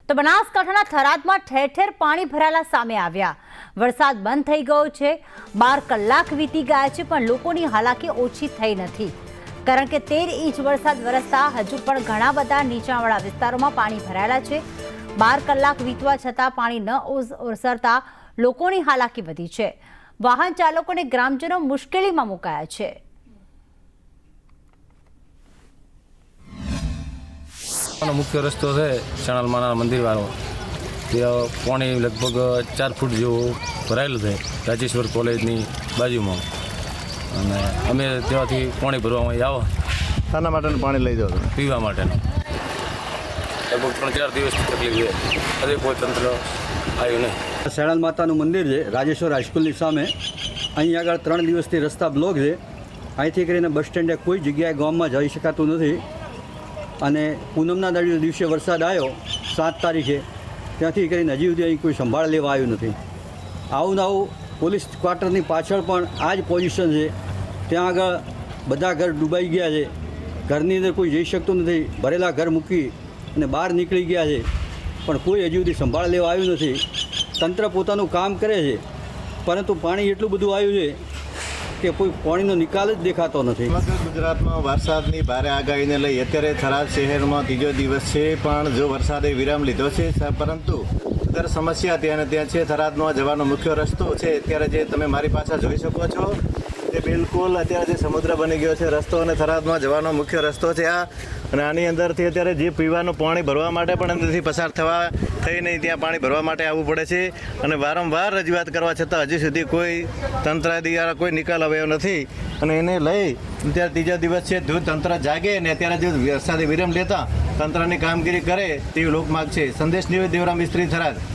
તો બનાસકાંઠાના થરાદમાં ઠેર ઠેર પાણી ભરાયેલા સામે આવ્યા। વરસાદ બંધ થઈ ગયો છે, 12 કલાક વીતી ગયા છે, પણ લોકોની હાલાકી ઓછી થઈ નથી, કારણ કે 13 ઇંચ વરસાદ વરસતા હજુ પણ ઘણા બધા નીચાણવાળા વિસ્તારોમાં પાણી ભરાયેલા છે। 12 કલાક વીતવા છતાં પાણી ન ઓસરતા લોકોની હાલાકી વધી છે। વાહન ચાલકો અને ગ્રામજનો મુશ્કેલીમાં મુકાયા છે। मुख्य रस्तो है चणलमाना मंदिर वालों पानी लगभग 4 फूट जो भरायेलुं है राजेश्वर कॉलेजनी बाजूमां अने अमे त्याथी पाणी भरवा आवा शाना माटेनुं पाणी लई जाओ पीवा माटेनुं लगभग 3-4 दिवसनी तकलीफ है अरे कोई तंत्र आव्युं नहीं। शैणाल मातानुं मंदिर है राजेश्वर हाईस्कूलनी सामे अहीं आगळ 3 दिवसथी रस्ता ब्लॉक है। અહીંથી કરીને બસ સ્ટેન્ડે કોઈ જગ્યાએ ગામમાં જઈ શકાતું નથી અને પૂનમના દિવસે વરસાદ આવ્યો 7 તારીખે ત્યાંથી કરીને હજી સુધી અહીં કોઈ સંભાળ લેવા આવ્યું નથી। આવું પોલીસ ક્વાર્ટરની પાછળ પણ આ જ પોઝિશન છે, ત્યાં આગળ બધા ઘર ડૂબાઈ ગયા છે, ઘરની અંદર કોઈ જઈ શકતું નથી, ભરેલા ઘર મૂકી અને બહાર નીકળી ગયા છે, પણ કોઈ હજી સુધી સંભાળ લેવા આવ્યું નથી। તંત્ર પોતાનું કામ કરે છે, પરંતુ પાણી એટલું બધું આવ્યું છે કે કોઈ પાણીનો નિકાલ જ દેખાતો નથી। સમગ્ર ગુજરાતમાં વરસાદની ભારે આગાહીને લઈ અત્યારે થરાદ શહેરમાં ત્રીજો દિવસ છે, પણ જો વરસાદે વિરામ લીધો છે, પરંતુ અત્યારે સમસ્યા ત્યાં ને ત્યાં છે। થરાદમાં જવાનો મુખ્ય રસ્તો છે, અત્યારે જે તમે મારી પાછળ જોઈ શકો છો તે બિલકુલ અત્યારે જે સમુદ્ર બની ગયો છે રસ્તો, અને થરાદમાં જવાનો મુખ્ય રસ્તો છે આ। અને આની અંદરથી અત્યારે જે પીવાનું પાણી ભરવા માટે પણ અંદરથી પસાર થઈ નહીં, ત્યાં પાણી ભરવા માટે આવવું પડે છે, અને વારંવાર રજૂઆત કરવા છતાં હજી સુધી કોઈ તંત્ર દ્વારા કોઈ નિકાલ આવ્યો નથી। અને એને લઈ અત્યારે ત્રીજો દિવસ છે, જો તંત્ર જાગે ને અત્યારે જો વરસાદે વિરામ લેતા તંત્રની કામગીરી કરે તેવી લોકમાંગ છે। સંદેશ ન્યૂઝ દેવરામ મિસ્ત્રી, થરાદ।